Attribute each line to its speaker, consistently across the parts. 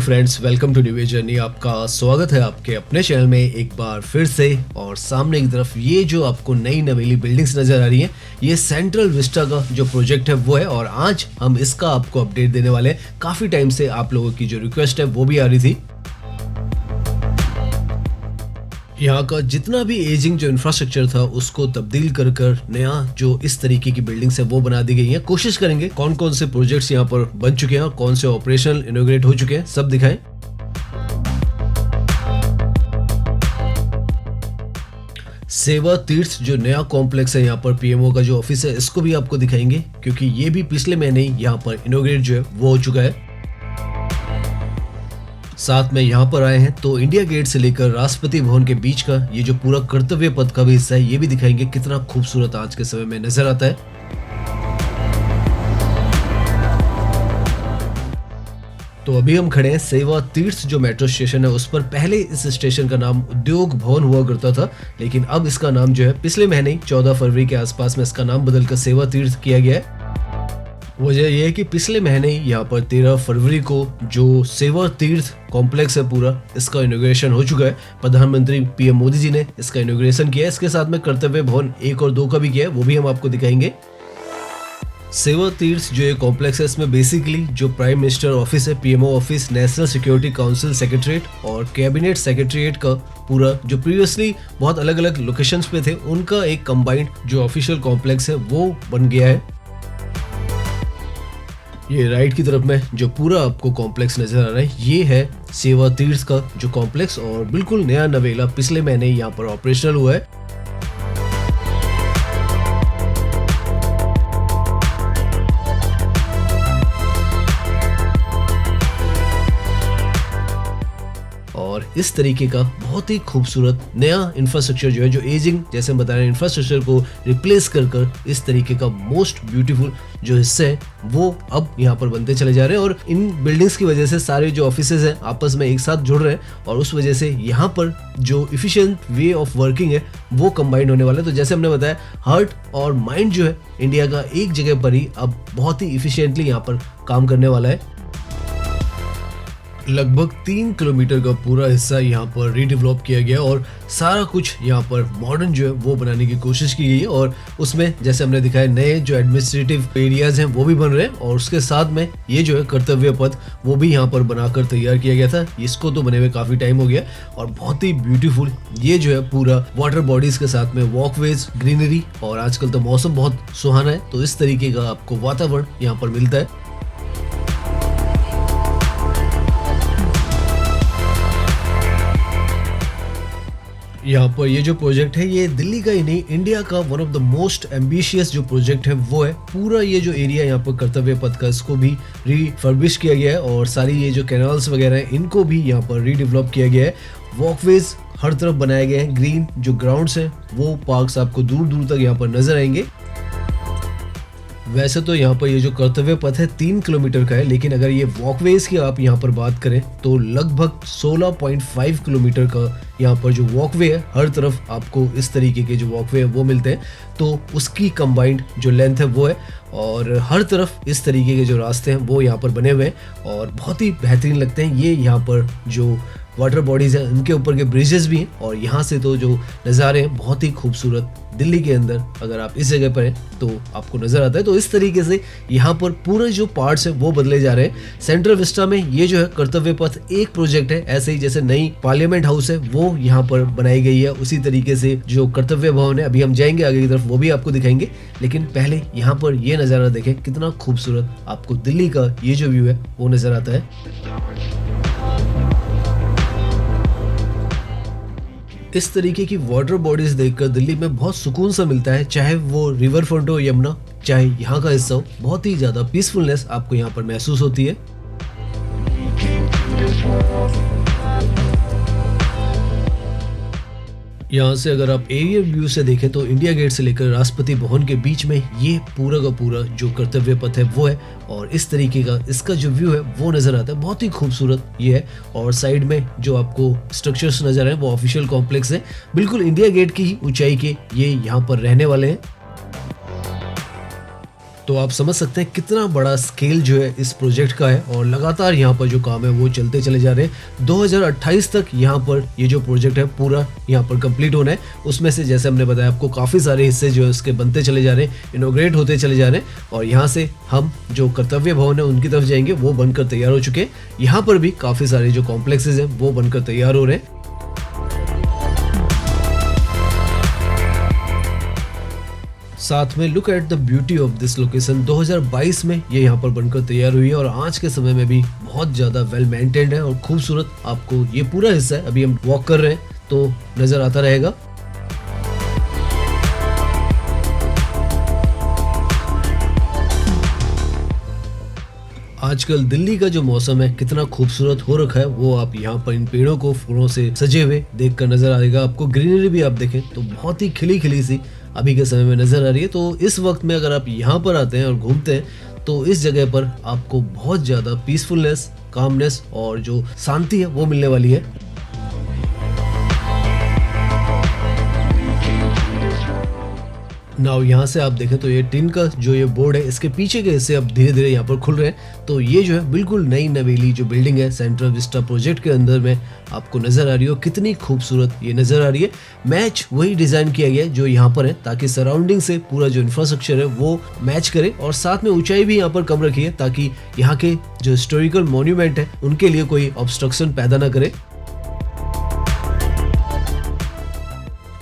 Speaker 1: Friends, welcome to new journey. आपका स्वागत है आपके अपने चैनल में एक बार फिर से। और सामने की तरफ ये जो आपको नई नवेली बिल्डिंग्स नजर आ रही हैं, ये सेंट्रल विस्टा का जो प्रोजेक्ट है वो है। और आज हम इसका आपको अपडेट देने वाले हैं। काफी टाइम से आप लोगों की जो रिक्वेस्ट है वो भी आ रही थी। यहाँ का जितना भी एजिंग जो इंफ्रास्ट्रक्चर था उसको तब्दील कर कर नया जो इस तरीके की बिल्डिंग्स है वो बना दी गई है। कोशिश करेंगे कौन कौन से प्रोजेक्ट्स यहाँ पर बन चुके हैं और कौन से ऑपरेशनल इनॉग्रेट हो चुके हैं, सब दिखाएं। सेवा तीर्थ जो नया कॉम्प्लेक्स है यहाँ पर पीएमओ का जो ऑफिस है, इसको भी आपको दिखाएंगे क्योंकि ये भी पिछले महीने ही यहाँ पर इनॉग्रेट जो है वो हो चुका है। साथ में यहाँ पर आए हैं तो इंडिया गेट से लेकर राष्ट्रपति भवन के बीच का ये जो पूरा कर्तव्य पथ का भी हिस्सा है, ये भी दिखाएंगे कितना खूबसूरत आज के समय में नजर आता है। तो अभी हम खड़े हैं सेवा तीर्थ जो मेट्रो स्टेशन है उस पर। पहले इस स्टेशन का नाम उद्योग भवन हुआ करता था, लेकिन अब इसका नाम जो है पिछले महीने 14 फरवरी के आसपास में इसका नाम बदलकर सेवा तीर्थ किया गया है। वजह यह है कि पिछले महीने ही यहाँ पर 13 फरवरी को जो सेवा तीर्थ कॉम्प्लेक्स है पूरा, इसका इनॉग्रेशन हो चुका है। प्रधानमंत्री पीएम मोदी जी ने इसका इनॉग्रेशन किया है। इसके साथ में कर्तव्य भवन 1 और 2 का भी किया है, वो भी हम आपको दिखाएंगे। सेवा तीर्थ जो ये कॉम्प्लेक्स है, इसमें बेसिकली जो प्राइम मिनिस्टर ऑफिस है, PMO office, national security council secretariat और कैबिनेट सेक्रेटरीट का पूरा जो प्रीवियसली बहुत अलग अलग लोकेशंस पे थे, उनका एक कंबाइंड जो ऑफिशियल कॉम्प्लेक्स है वो बन गया है। ये राइट की तरफ में जो पूरा आपको कॉम्प्लेक्स नजर आ रहा है, ये है सेवा तीर्थ का जो कॉम्प्लेक्स, और बिल्कुल नया नवेला पिछले महीने यहाँ पर ऑपरेशनल हुआ है। और इस तरीके का बहुत ही खूबसूरत नया इंफ्रास्ट्रक्चर जो है, जो एजिंग जैसे हम बता रहे हैं इंफ्रास्ट्रक्चर को रिप्लेस कर कर इस तरीके का मोस्ट ब्यूटीफुल जो हिस्से हैं वो अब यहाँ पर बनते चले जा रहे हैं। और इन बिल्डिंग्स की वजह से सारे जो ऑफिसेज हैं आपस में एक साथ जुड़ रहे हैं, और उस वजह से यहाँ पर जो इफिशिएंट वे ऑफ वर्किंग है वो कंबाइंड होने वाला है। तो जैसे हमने बताया, हार्ट और माइंड जो है इंडिया का एक जगह पर ही अब बहुत ही इफिशिएंटली यहाँ पर काम करने वाला है। लगभग 3 किलोमीटर का पूरा हिस्सा यहाँ पर रीडेवलप किया गया और सारा कुछ यहाँ पर मॉडर्न जो है वो बनाने की कोशिश की गई है। और उसमें जैसे हमने दिखाया, नए जो एडमिनिस्ट्रेटिव एरियाज हैं वो भी बन रहे हैं, और उसके साथ में ये जो है कर्तव्य पथ वो भी यहाँ पर बनाकर तैयार किया गया था। इसको तो बने हुए काफी टाइम हो गया, और बहुत ही ब्यूटीफुल ये जो है पूरा वाटर बॉडीज के साथ में वॉकवेज, ग्रीनरी, और आजकल तो मौसम बहुत सुहाना है, तो इस तरीके का आपको वातावरण यहाँ पर मिलता है। यहाँ पर ये जो प्रोजेक्ट है ये दिल्ली का ही नहीं, इंडिया का one of the most ambitious जो प्रोजेक्ट है वो है। पूरा ये जो एरिया यहाँ पर कर्तव्य पथ का, इसको भी रिफर्बिश किया गया है, और सारी ये जो कैनाल्स वगैरह हैं इनको भी यहाँ पर रीडेवलप किया गया है। वॉकवेज हर तरफ बनाए गए हैं, ग्रीन जो ग्राउंड्स हैं वो पार्क्स आपको दूर दूर तक यहाँ पर नजर आएंगे। वैसे तो यहाँ पर ये जो कर्तव्य पथ है 3 किलोमीटर का है, लेकिन अगर ये वॉकवेज की आप यहाँ पर बात करें तो लगभग 16.5 किलोमीटर का यहाँ पर जो वॉकवे है, हर तरफ आपको इस तरीके के जो वॉकवे है वो मिलते हैं। तो उसकी कंबाइंड जो लेंथ है वो है, और हर तरफ इस तरीके के जो रास्ते हैं वो यहाँ पर बने हुए हैं और बहुत ही बेहतरीन लगते हैं। ये यहाँ पर जो वाटर बॉडीज हैं उनके ऊपर के ब्रिजेस भी हैं, और यहाँ से तो जो नज़ारे हैं बहुत ही खूबसूरत। दिल्ली के अंदर अगर आप इस जगह पर हैं तो आपको नजर आता है। तो इस तरीके से यहाँ पर पूरे जो पार्ट्स हैं वो बदले जा रहे हैं। सेंट्रल विस्टा में ये जो है कर्तव्य पथ एक प्रोजेक्ट है, ऐसे ही जैसे नई पार्लियामेंट हाउस है वो यहाँ पर बनाई गई है, उसी तरीके से जो कर्तव्य भवन है, अभी हम जाएंगे आगे की तरफ, वो भी आपको दिखाएंगे। लेकिन पहले यहाँ पर ये नज़ारा देखें, कितना खूबसूरत आपको दिल्ली का ये जो व्यू है वो नजर आता है। इस तरीके की वाटर बॉडीज देखकर दिल्ली में बहुत सुकून सा मिलता है, चाहे वो रिवर फ्रंट हो, यमुना, चाहे यहाँ का हिस्सा हो, बहुत ही ज्यादा पीसफुलनेस आपको यहाँ पर महसूस होती है। यहाँ से अगर आप एरियल व्यू से देखें तो इंडिया गेट से लेकर राष्ट्रपति भवन के बीच में ये पूरा का पूरा जो कर्तव्य पथ है वो है, और इस तरीके का इसका जो व्यू है वो नजर आता है। बहुत ही खूबसूरत ये है, और साइड में जो आपको स्ट्रक्चर्स नजर आए वो ऑफिशियल कॉम्प्लेक्स है, बिल्कुल इंडिया गेट की ही ऊंचाई के ये यहाँ पर रहने वाले हैं। तो आप समझ सकते हैं कितना बड़ा स्केल जो है इस प्रोजेक्ट का है और लगातार यहाँ पर जो काम है वो चलते चले जा रहे हैं। 2028 तक यहाँ पर ये जो प्रोजेक्ट है पूरा यहाँ पर कंप्लीट होना है। उसमें से जैसे हमने बताया आपको काफ़ी सारे हिस्से जो है उसके बनते चले जा रहे हैं, इनोग्रेट होते चले जा रहे हैं और यहाँ से हम जो कर्तव्य भवन है उनकी तरफ जाएंगे, वो बनकर तैयार हो चुके हैं। यहाँ पर भी काफ़ी सारे जो कॉम्प्लेक्सेज हैं वो बनकर तैयार हो रहे हैं। साथ में look at the beauty of this location. 2022 में ये यहाँ पर बनकर तैयार हुई है और आज के समय में भी बहुत ज़्यादा वेल मेंटेन्ड है और खूबसूरत। आपको ये पूरा हिस्सा है, अभी हम वॉक कर रहे हैं तो नज़र आता रहेगा। आजकल दिल्ली का जो मौसम है कितना खूबसूरत हो रखा है, वो आप यहाँ पर इन पेड़ों को फूलों से सजे हुए देखकर नजर आएगा। आपको ग्रीनरी भी आप देखें तो बहुत ही खिली खिली सी अभी के समय में नजर आ रही है। तो इस वक्त में अगर आप यहाँ पर आते हैं और घूमते हैं तो इस जगह पर आपको बहुत ज़्यादा पीसफुलनेस, कामनेस और जो शांति है वो मिलने वाली है। नाउ यहाँ से आप देखें तो ये टिन का जो ये बोर्ड है इसके पीछे के हिस्से अब धीरे धीरे यहाँ पर खुल रहे हैं। तो ये जो है बिल्कुल नई नवेली जो बिल्डिंग है सेंट्रल विस्टा प्रोजेक्ट के अंदर में आपको नजर आ रही हो, कितनी खूबसूरत ये नजर आ रही है। मैच वही डिजाइन किया गया है जो यहाँ पर है, ताकि सराउंडिंग से पूरा जो इंफ्रास्ट्रक्चर है वो मैच करे और साथ में ऊंचाई भी यहाँ पर कम रखी है ताकि यहाँ के जो हिस्टोरिकल मॉन्यूमेंट है उनके लिए कोई ऑब्स्ट्रक्शन पैदा ना करे।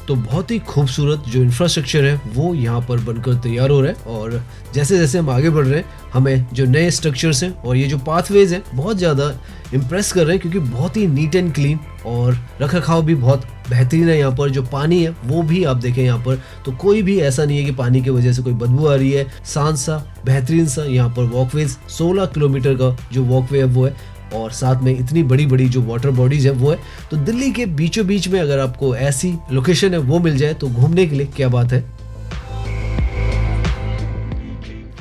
Speaker 1: तो बहुत ही खूबसूरत जो इंफ्रास्ट्रक्चर है वो यहाँ पर बनकर तैयार हो रहा है और जैसे जैसे हम आगे बढ़ रहे हैं हमें जो नए स्ट्रक्चर्स हैं और ये जो पाथवेज हैं बहुत ज़्यादा इम्प्रेस कर रहे हैं, क्योंकि बहुत ही नीट एंड क्लीन और रखरखाव भी बहुत बेहतरीन है। यहाँ पर जो पानी है वो भी आप देखें यहाँ पर तो कोई भी ऐसा नहीं है कि पानी की वजह से कोई बदबू आ रही है। शांत सा बेहतरीन सा यहाँ पर वॉकवेज 16 किलोमीटर का जो वॉकवे है वो है और साथ में इतनी बड़ी बड़ी जो वाटर बॉडीज है वो है। तो दिल्ली के बीचों बीच में अगर आपको ऐसी लोकेशन है वो मिल जाए तो घूमने के लिए क्या बात है।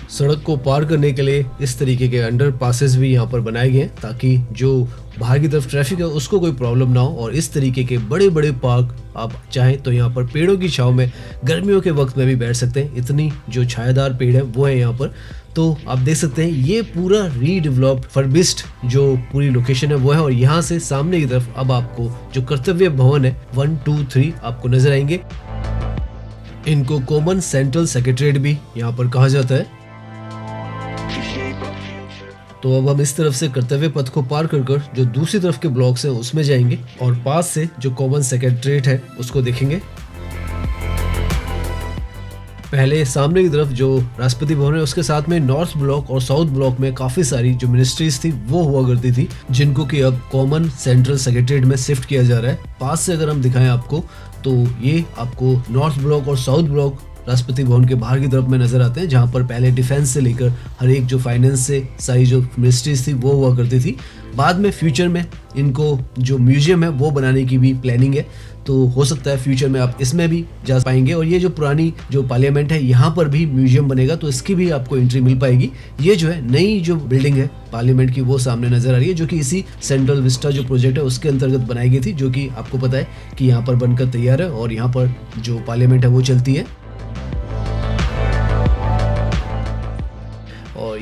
Speaker 1: सड़क को पार करने के लिए इस तरीके के अंडर पासेस भी यहाँ पर बनाए गए हैं ताकि जो बाहर की तरफ ट्रैफिक है उसको कोई प्रॉब्लम ना हो। और इस तरीके के बड़े बड़े पार्क आप चाहें तो यहाँ पर पेड़ों की छांव में गर्मियों के वक्त में भी बैठ सकते हैं। इतनी जो छायादार पेड़ है वो है यहाँ पर। तो आप देख सकते हैं ये पूरा रीडेवलप्ड फर्बिस्ड जो पूरी लोकेशन है वो है और यहाँ से सामने की तरफ अब आपको जो कर्तव्य भवन है 1, 2, 3 आपको नजर आएंगे। इनको कॉमन सेंट्रल सेक्रेटरीट भी यहाँ पर कहा जाता है। तो अब हम इस तरफ से कर्तव्य पथ को पार कर जो दूसरी तरफ के ब्लॉक्स हैं उसमें जाएंगे और पास से जो कॉमन सेक्रेटरीट है उसको देखेंगे। पहले सामने की तरफ जो राष्ट्रपति भवन है उसके साथ में नॉर्थ ब्लॉक और साउथ ब्लॉक में काफी सारी जो मिनिस्ट्रीज थी वो हुआ करती थी, जिनको कि अब कॉमन सेंट्रल सेक्रेटरीट में शिफ्ट किया जा रहा है। पास से अगर हम दिखाएं आपको तो ये आपको नॉर्थ ब्लॉक और साउथ ब्लॉक राष्ट्रपति भवन के बाहर की तरफ में नजर आते हैं, जहां पर पहले डिफेंस से लेकर हर एक जो फाइनेंस से सारी जो मिनिस्ट्रीज थी वो हुआ करती थी। बाद में फ्यूचर में इनको जो म्यूजियम है वो बनाने की भी प्लानिंग है, तो हो सकता है फ्यूचर में आप इसमें भी जा पाएंगे। और ये जो पुरानी जो पार्लियामेंट है यहाँ पर भी म्यूजियम बनेगा तो इसकी भी आपको एंट्री मिल पाएगी। ये जो है नई जो बिल्डिंग है पार्लियामेंट की वो सामने नजर आ रही है, जो कि इसी सेंट्रल विस्टा जो प्रोजेक्ट है उसके अंतर्गत बनाई गई थी, जो कि आपको पता है कि यहाँ पर बनकर तैयार है और यहाँ पर जो पार्लियामेंट है वो चलती है।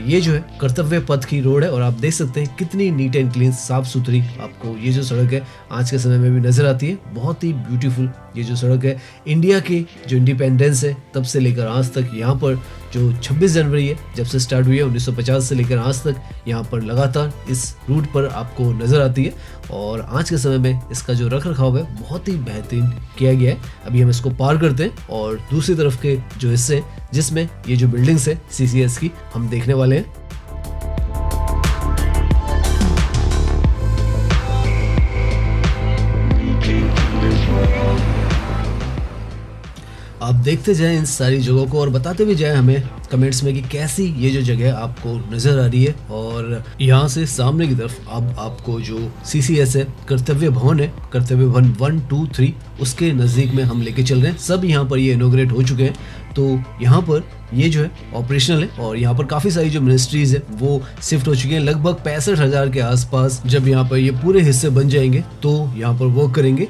Speaker 1: ये जो है कर्तव्य पथ की रोड है और आप देख सकते हैं कितनी नीट एंड क्लीन साफ सुथरी आपको ये जो सड़क है आज के समय में भी नजर आती है। बहुत ही ब्यूटीफुल ये जो सड़क है, इंडिया की जो इंडिपेंडेंस है तब से लेकर आज तक यहाँ पर जो 26 जनवरी है जब से स्टार्ट हुई है 1950 से लेकर आज तक यहाँ पर लगातार इस रूट पर आपको नजर आती है। और आज के समय में इसका जो रख रखाव है बहुत ही बेहतरीन किया गया है। अभी हम इसको पार करते हैं और दूसरी तरफ के जो हिस्से जिसमें ये जो बिल्डिंग्स है CCS की हम देखने वाले हैं। आप देखते जाएं इन सारी जगहों को और बताते भी जाएं हमें कमेंट्स में कि कैसी ये जो जगह आपको नजर आ रही है। और यहाँ से सामने की तरफ अब आपको जो CCS है कर्तव्य भवन है, कर्तव्य भवन 1, 2, 3 उसके नज़दीक में हम लेके चल रहे हैं। सब यहाँ पर ये इनोग्रेट हो चुके हैं, तो यहाँ पर ये जो है ऑपरेशनल है और यहाँ पर काफ़ी सारी जो मिनिस्ट्रीज है वो शिफ्ट हो चुकी हैं। लगभग 65,000 के आसपास जब यहाँ पर ये पूरे हिस्से बन जाएंगे तो यहाँ पर वर्क करेंगे।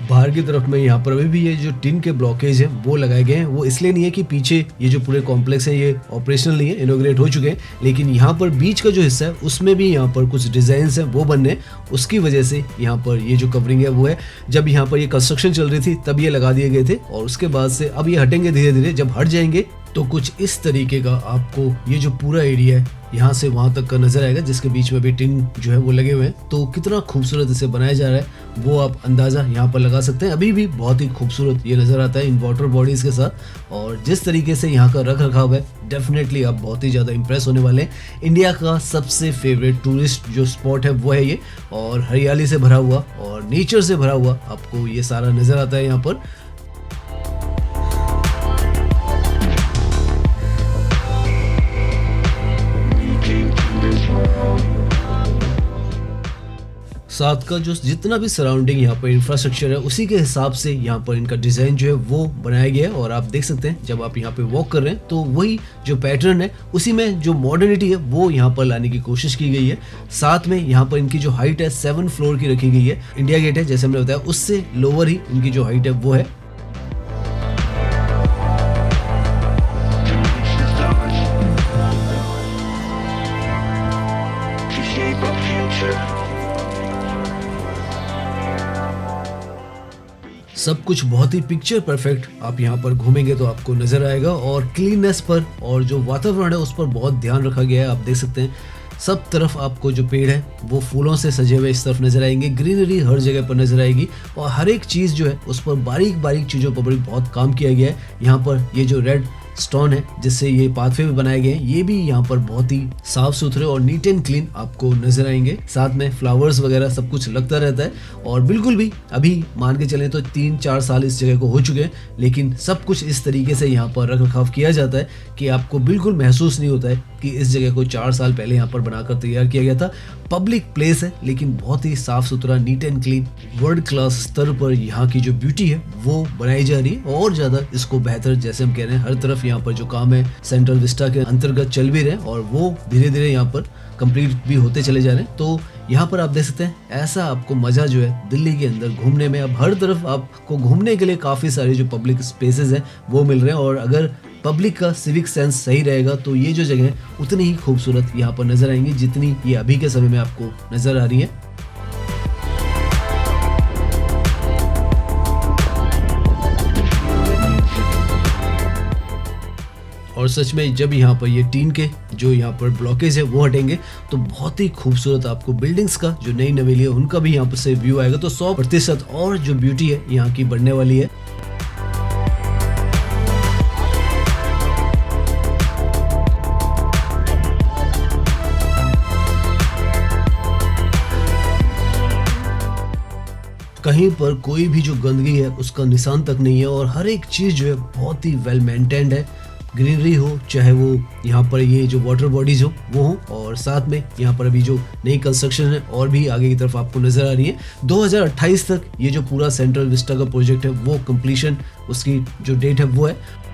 Speaker 1: बाहर की तरफ में यहाँ पर अभी भी ये जो टिन के ब्लॉकेज हैं वो लगाए गए हैं। वो इसलिए नहीं है कि पीछे ये जो पूरे कॉम्प्लेक्स है ये ऑपरेशनल नहीं है, इनॉग्रेट हो चुके हैं, लेकिन यहाँ पर बीच का जो हिस्सा है उसमें भी यहाँ पर कुछ डिजाइन है वो बनने हैं। उसकी वजह से यहाँ पर ये जो कवरिंग है वो है, जब यहाँ पर ये कंस्ट्रक्शन चल रही थी तब ये लगा दिए गए थे और उसके बाद से अब ये हटेंगे धीरे धीरे। जब हट जाएंगे तो कुछ इस तरीके का आपको ये जो पूरा एरिया है यहाँ से वहां तक का नजर आएगा, जिसके बीच में भी टिन जो है वो लगे हुए हैं। तो कितना खूबसूरत इसे बनाया जा रहा है वो आप अंदाजा यहाँ पर लगा सकते हैं। अभी भी बहुत ही खूबसूरत ये नजर आता है इन वाटर बॉडीज के साथ, और जिस तरीके से यहाँ का रख रखाव है डेफिनेटली आप बहुत ही ज्यादा इंप्रेस होने वाले हैं। इंडिया का सबसे फेवरेट टूरिस्ट जो स्पॉट है वो है ये, और हरियाली से भरा हुआ और नेचर से भरा हुआ आपको ये सारा नजर आता है यहाँ पर। साथ का जो जितना भी सराउंडिंग यहाँ पर इंफ्रास्ट्रक्चर है उसी के हिसाब से यहाँ पर इनका डिजाइन जो है वो बनाया गया है। और आप देख सकते हैं जब आप यहाँ पे वॉक कर रहे हैं तो वही जो पैटर्न है उसी में जो मॉडर्निटी है वो यहाँ पर लाने की कोशिश की गई है। साथ में यहाँ पर इनकी जो हाइट है 7 फ्लोर की रखी गई है। इंडिया गेट है जैसे हमने बताया उससे लोअर ही इनकी जो हाइट है वो है। सब कुछ बहुत ही पिक्चर परफेक्ट आप यहाँ पर घूमेंगे तो आपको नजर आएगा, और क्लीननेस पर और जो वातावरण है उस पर बहुत ध्यान रखा गया है। आप देख सकते हैं सब तरफ आपको जो पेड़ है वो फूलों से सजे हुए इस तरफ नजर आएंगे, ग्रीनरी हर जगह पर नजर आएगी, और हर एक चीज जो है उस पर बारीक बारीक चीजों पर बहुत काम किया गया है। यहाँ पर ये जो रेड स्टोन है जिससे ये पाथवे भी बनाए गए हैं ये भी यहाँ पर बहुत ही साफ सुथरे और नीट एंड क्लीन आपको नजर आएंगे। साथ में फ्लावर्स वगैरह सब कुछ लगता रहता है, और बिल्कुल भी अभी मान के चलें तो 3-4 साल इस जगह को हो चुके हैं, लेकिन सब कुछ इस तरीके से यहाँ पर रख रखाव किया जाता है कि आपको बिल्कुल महसूस नहीं होता है कि इस जगह को 4 साल पहले यहाँ पर बनाकर तैयार किया गया था। पब्लिक प्लेस है लेकिन बहुत ही साफ सुथरा neat and clean world class स्तर पर यहाँ की जो ब्यूटी है वो बनाई जा रही है, और ज्यादा इसको बेहतर जैसे हम कह रहे हैं हर तरफ यहाँ पर जो काम है सेंट्रल विस्टा के अंतर्गत चल भी रहे हैं और वो धीरे धीरे यहाँ पर कंप्लीट भी होते चले जा रहे हैं। तो यहाँ पर आप देख सकते हैं ऐसा आपको मजा जो है दिल्ली के अंदर घूमने में, अब हर तरफ आपको घूमने के लिए काफी सारे जो पब्लिक स्पेसेस हैं वो मिल रहे हैं, और अगर पब्लिक का सिविक सेंस सही रहेगा तो ये जो जगह है उतनी ही खूबसूरत यहाँ पर नजर आएंगी जितनी ये अभी के समय में आपको नजर आ रही है। और सच में जब यहाँ पर ये टीन के जो यहाँ पर ब्लॉकेज है वो हटेंगे तो बहुत ही खूबसूरत आपको बिल्डिंग्स का जो नई नवेली है उनका भी यहाँ पर से व्यू आएगा। तो 100% और जो ब्यूटी है यहाँ की बढ़ने वाली है। कहीं पर कोई भी जो गंदगी है उसका निशान तक नहीं है, और हर एक चीज जो है बहुत ही वेल मेंटेन्ड है। ग्रीनरी हो चाहे वो यहाँ पर ये जो वाटर बॉडीज हो वो हो, और साथ में यहाँ पर अभी जो नई कंस्ट्रक्शन है और भी आगे की तरफ आपको नजर आ रही है। 2028 तक ये जो पूरा सेंट्रल विस्टा का प्रोजेक्ट है वो कंप्लीशन उसकी जो डेट है वो है।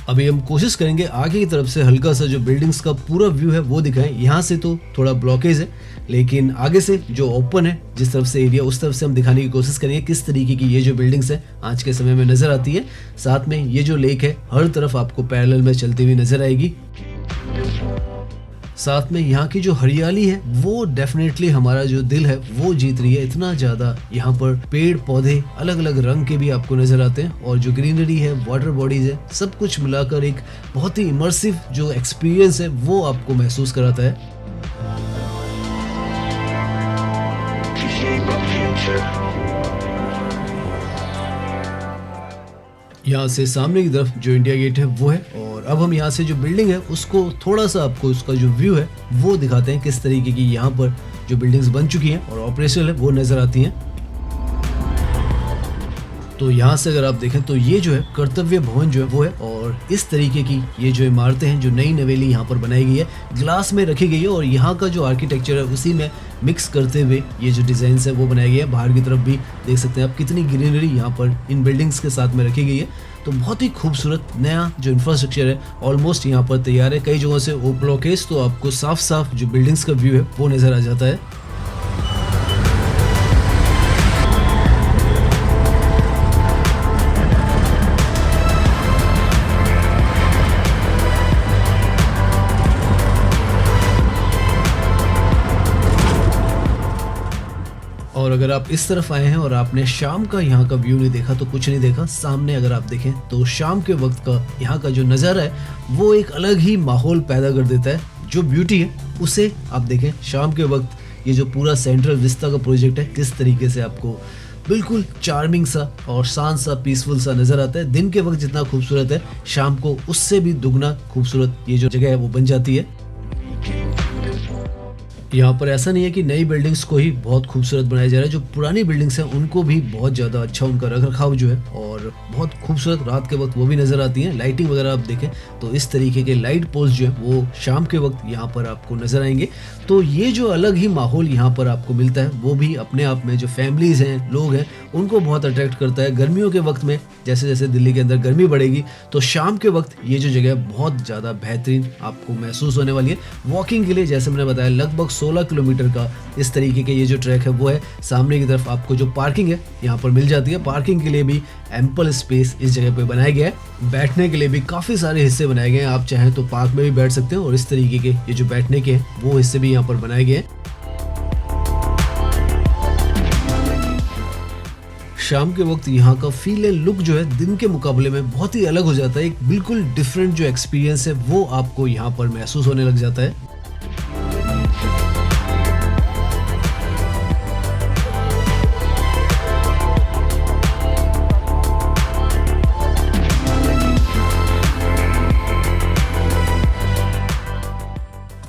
Speaker 1: अभी हम कोशिश करेंगे आगे की तरफ से हल्का सा जो बिल्डिंग्स का पूरा व्यू है वो दिखाएं। यहाँ से तो थोड़ा ब्लॉकेज है लेकिन आगे से जो ओपन है जिस तरफ से एरिया उस तरफ से हम दिखाने की कोशिश करेंगे किस तरीके की ये जो बिल्डिंग्स है आज के समय में नजर आती है। साथ में ये जो लेक है हर तरफ आपको पैरेलल में चलती हुई नजर आएगी। साथ में यहाँ की जो हरियाली है वो डेफिनेटली हमारा जो दिल है वो जीत रही है। इतना ज्यादा यहाँ पर पेड़ पौधे अलग अलग रंग के भी आपको नजर आते हैं, और जो ग्रीनरी है वाटर बॉडीज है सब कुछ मिलाकर एक बहुत ही इमर्सिव जो एक्सपीरियंस है वो आपको महसूस कराता है। यहाँ से सामने की तरफ जो इंडिया गेट है वो है, और अब हम यहाँ से जो बिल्डिंग है उसको थोड़ा सा आपको उसका जो व्यू है वो दिखाते हैं किस तरीके की यहाँ पर जो बिल्डिंग्स बन चुकी हैं और ऑपरेशनल है वो नजर आती हैं। तो यहाँ से अगर आप देखें तो ये जो है कर्तव्य भवन जो है वो है, और इस तरीके की ये जो इमारतें हैं जो नई नवेली यहाँ पर बनाई गई है ग्लास में रखी गई है, और यहाँ का जो आर्किटेक्चर है उसी में मिक्स करते हुए ये जो डिजाइन है वो बनाया गया है। बाहर की तरफ भी देख सकते हैं आप कितनी ग्रीनरी यहाँ पर इन बिल्डिंग्स के साथ में रखी गई है। तो बहुत ही खूबसूरत नया जो इंफ्रास्ट्रक्चर है ऑलमोस्ट यहाँ पर तैयार है। कई जगहों से वो ब्लॉकेज तो आपको साफ साफ जो बिल्डिंग्स का व्यू है वो नजर आ जाता है। और अगर आप इस तरफ आए हैं और आपने शाम का यहाँ का व्यू नहीं देखा तो कुछ नहीं देखा। सामने अगर आप देखें तो शाम के वक्त का यहाँ का जो नज़ारा है वो एक अलग ही माहौल पैदा कर देता है। जो ब्यूटी है उसे आप देखें शाम के वक्त, ये जो पूरा सेंट्रल विस्ता का प्रोजेक्ट है किस तरीके से आपको बिल्कुल चार्मिंग सा और शांत सा पीसफुल सा नज़र आता है। दिन के वक्त जितना खूबसूरत है शाम को उससे भी दुगना खूबसूरत ये जो जगह है वो बन जाती है। यहाँ पर ऐसा नहीं है कि नई बिल्डिंग्स को ही बहुत खूबसूरत बनाया जा रहा है, जो पुरानी बिल्डिंग्स हैं उनको भी बहुत ज़्यादा अच्छा उनका रख रखाव जो है और बहुत खूबसूरत रात के वक्त वो भी नज़र आती हैं। लाइटिंग वगैरह आप देखें तो इस तरीके के लाइट पोल्स जो है वो शाम के वक्त यहाँ पर आपको नज़र आएंगे। तो ये जो अलग ही माहौल यहाँ पर आपको मिलता है वो भी अपने आप में जो फैमिलीज़ हैं, लोग हैं, उनको बहुत अट्रैक्ट करता है। गर्मियों के वक्त में जैसे जैसे दिल्ली के अंदर गर्मी बढ़ेगी तो शाम के वक्त ये जो जगह बहुत ज़्यादा बेहतरीन आपको महसूस होने वाली है। वॉकिंग के लिए जैसे मैंने बताया लगभग 16 किलोमीटर का इस तरीके के ये जो ट्रैक है वो है। सामने की तरफ आपको जो पार्किंग है यहाँ पर मिल जाती है। पार्किंग के लिए भी एम्पल स्पेस इस जगह पे बनाया गया है। बैठने के लिए भी काफ़ी सारे हिस्से बनाए गए हैं। आप चाहें तो पार्क में भी बैठ सकते हैं और इस तरीके के ये जो बैठने के हैं वो हिस्से भी यहाँ पर बनाए गए हैं। शाम के वक्त यहाँ का फील एंड लुक जो है दिन के मुकाबले में बहुत ही अलग हो जाता है। एक बिल्कुल डिफरेंट जो एक्सपीरियंस है वो आपको यहाँ पर महसूस होने लग जाता है।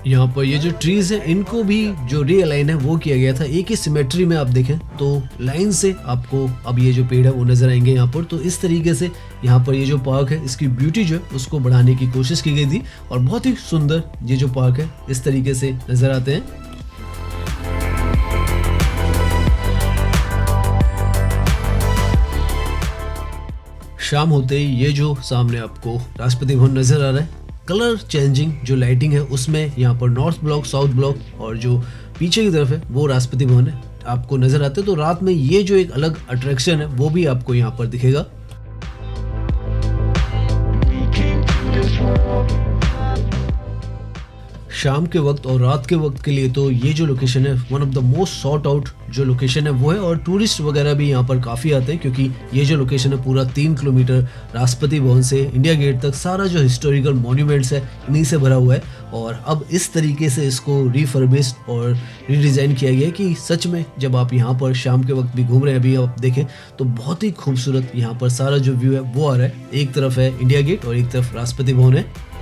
Speaker 1: यहाँ पर ये जो ट्रीज हैं इनको भी जो रीअलाइन है वो किया गया था। एक ही सिमेट्री में आप देखें तो लाइन से आपको अब ये जो पेड़ है वो नजर आएंगे यहाँ पर। तो इस तरीके से यहाँ पर ये जो पार्क है इसकी ब्यूटी जो है उसको बढ़ाने की कोशिश की गई थी और बहुत ही सुंदर ये जो पार्क है इस तरीके से नजर आते हैं। शाम होते ही ये जो सामने आपको राष्ट्रपति भवन नजर आ रहा है, कलर चेंजिंग जो लाइटिंग है उसमें यहाँ पर नॉर्थ ब्लॉक, साउथ ब्लॉक और जो पीछे की तरफ है वो राष्ट्रपति भवन है आपको नजर आते हैं। तो रात में ये जो एक अलग अट्रैक्शन है वो भी आपको यहाँ पर दिखेगा। शाम के वक्त और रात के वक्त के लिए तो ये जो लोकेशन है one of the most sort out जो लोकेशन है वो है और टूरिस्ट वगैरह भी यहाँ पर काफ़ी आते हैं क्योंकि ये जो लोकेशन है पूरा 3 किलोमीटर राष्ट्रपति भवन से इंडिया गेट तक सारा जो हिस्टोरिकल मॉन्यूमेंट्स है इन्हीं से भरा हुआ है। और अब इस तरीके से इसको रिफर्बिश्ड और रीडिज़ाइन किया गया है कि सच में जब आप यहाँ पर शाम के वक्त भी घूम रहे हैं अभी आप देखें तो बहुत ही खूबसूरत यहाँ पर सारा जो व्यू है वो आ रहा है। एक तरफ है इंडिया गेट और एक तरफ राष्ट्रपति भवन है।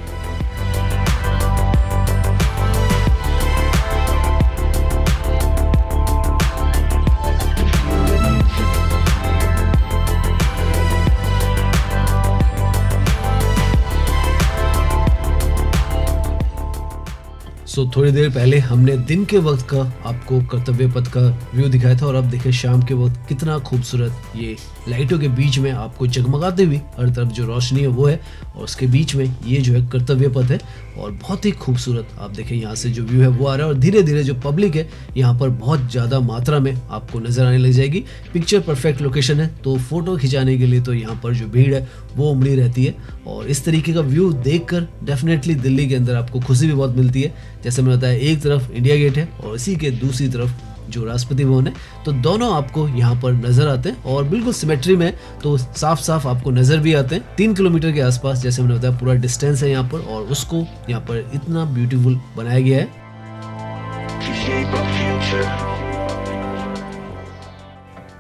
Speaker 1: थोड़ी देर पहले हमने दिन के वक्त का आपको कर्तव्य पथ का व्यू दिखाया था और अब देखें शाम के वक्त कितना खूबसूरत ये लाइटों के बीच में आपको जगमगाते हुए हर तरफ जो रोशनी है वो है और उसके बीच में ये जो है कर्तव्य पथ है और बहुत ही खूबसूरत आप देखें यहाँ से जो व्यू है वो आ रहा है। और धीरे धीरे जो पब्लिक है यहाँ पर बहुत ज़्यादा मात्रा में आपको नजर आने लग जाएगी। पिक्चर परफेक्ट लोकेशन है तो फोटो खिंचाने के लिए तो यहाँ पर जो भीड़ है वो उमड़ी रहती है और इस तरीके का व्यू देखकर डेफिनेटली दिल्ली के अंदर आपको खुशी भी बहुत मिलती है। जैसे मैंने बताया एक तरफ इंडिया गेट है और इसी के दूसरी तरफ जो राष्ट्रपति भवन है तो दोनों आपको यहाँ पर नजर आते हैं और बिल्कुल सिमेट्री में तो साफ साफ आपको नजर भी आते हैं। 3 किलोमीटर के आसपास जैसे मैंने बताया पूरा डिस्टेंस है यहाँ पर और उसको यहाँ पर इतना ब्यूटीफुल बनाया गया है।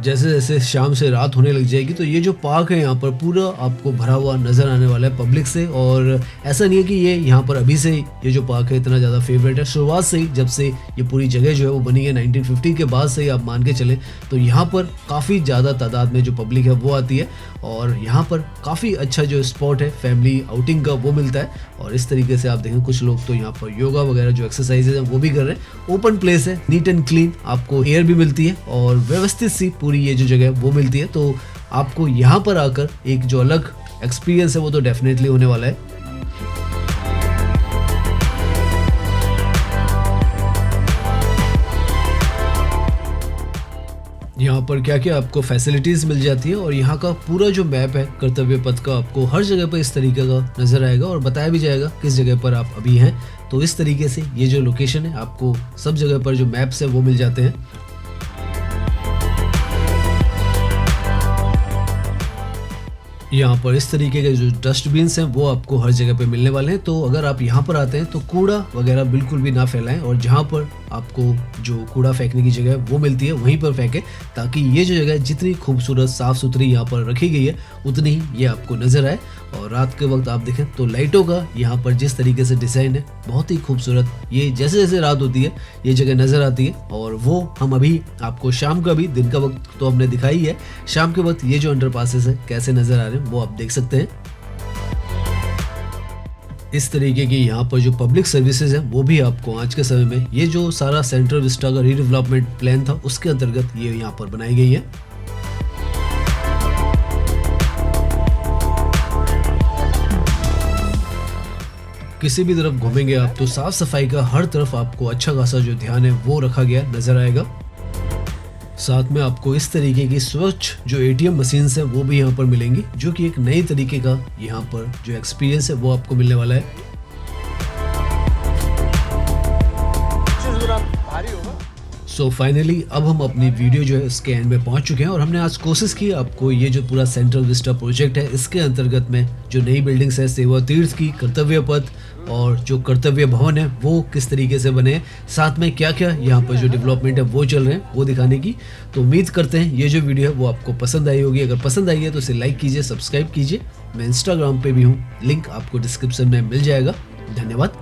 Speaker 1: जैसे जैसे शाम से रात होने लग जाएगी तो ये जो पार्क है यहाँ पर पूरा आपको भरा हुआ नज़र आने वाला है पब्लिक से। और ऐसा नहीं है कि ये यहाँ पर अभी से ये जो पार्क है इतना ज़्यादा फेवरेट है। शुरुआत से ही जब से ये पूरी जगह जो है वो बनी है 1950 के बाद से ही आप मान के चलें तो यहाँ पर काफ़ी ज़्यादा तादाद में जो पब्लिक है वो आती है और यहाँ पर काफ़ी अच्छा जो स्पॉट है फैमिली आउटिंग का वो मिलता है। और इस तरीके से आप देखें कुछ लोग तो यहाँ पर योगा वगैरह जो एक्सरसाइजेज हैं वो भी कर रहे हैं। ओपन प्लेस है, नीट एंड क्लीन, आपको एयर भी मिलती है और व्यवस्थित सी पूरी ये जो जगह वो मिलती है। तो आपको यहाँ पर आकर एक जो अलग एक्सपीरियंस है वो तो डेफिनेटली होने वाला है। यहाँ पर क्या क्या आपको फैसिलिटीज़ मिल जाती है और यहाँ का पूरा जो मैप है कर्तव्य पथ का आपको हर जगह पर इस तरीके का नज़र आएगा और बताया भी जाएगा किस जगह पर आप अभी हैं। तो इस तरीके से ये जो लोकेशन है आपको सब जगह पर जो मैप्स है वो मिल जाते हैं। यहाँ पर इस तरीके के जो डस्टबिन्स हैं वो आपको हर जगह पे मिलने वाले हैं। तो अगर आप यहाँ पर आते हैं तो कूड़ा वगैरह बिल्कुल भी ना फैलाएं, और जहाँ पर आपको जो कूड़ा फेंकने की जगह वो मिलती है वहीं पर फेंकें, ताकि ये जो जगह जितनी खूबसूरत साफ़ सुथरी यहाँ पर रखी गई है उतनी ही ये आपको नज़र आए। और रात के वक्त आप देखें तो लाइटों का यहाँ पर जिस तरीके से डिज़ाइन है बहुत ही खूबसूरत, ये जैसे जैसे रात होती है ये जगह नज़र आती है। और वो हम अभी आपको शाम का भी, दिन का वक्त तो हमने दिखाई है, शाम के वक्त ये जो अंडरपासेस है कैसे नज़र आ रहे हैं वो आप देख सकते हैं। इस तरीके की यहाँ पर जो पब्लिक सर्विसेज है वो भी आपको आज के समय में, ये जो सारा सेंट्रल विस्टा का रीडेवलपमेंट प्लान था उसके अंतर्गत ये यहाँ पर बनाई गई है। किसी भी तरफ घूमेंगे आप तो साफ सफाई का हर तरफ आपको अच्छा खासा जो ध्यान है वो रखा गया नजर आएगा। साथ में आपको इस तरीके की स्वच्छ जो एटीएम मशीन्स हैं वो भी यहाँ पर मिलेंगी, जो कि एक नई तरीके का यहाँ पर जो एक्सपीरियंस है वो आपको मिलने वाला है। सो फाइनली अब हम अपनी वीडियो जो है इसके एंड में पहुंच चुके हैं, और हमने आज कोशिश की आपको ये जो पूरा सेंट्रल विस्टा प्रोजेक्ट है इसके अंतर्गत में जो नई बिल्डिंग्स है सेवा तीर्थ की, कर्तव्य पथ और जो कर्तव्य भवन है वो किस तरीके से बने, साथ में क्या क्या यहाँ पर जो डेवलपमेंट है वो चल रहे हैं वो दिखाने की। तो उम्मीद करते हैं ये जो वीडियो है वो आपको पसंद आई होगी। अगर पसंद आई है तो इसे लाइक कीजिए, सब्सक्राइब कीजिए। मैं इंस्टाग्राम पे भी हूँ, लिंक आपको डिस्क्रिप्शन में मिल जाएगा। धन्यवाद।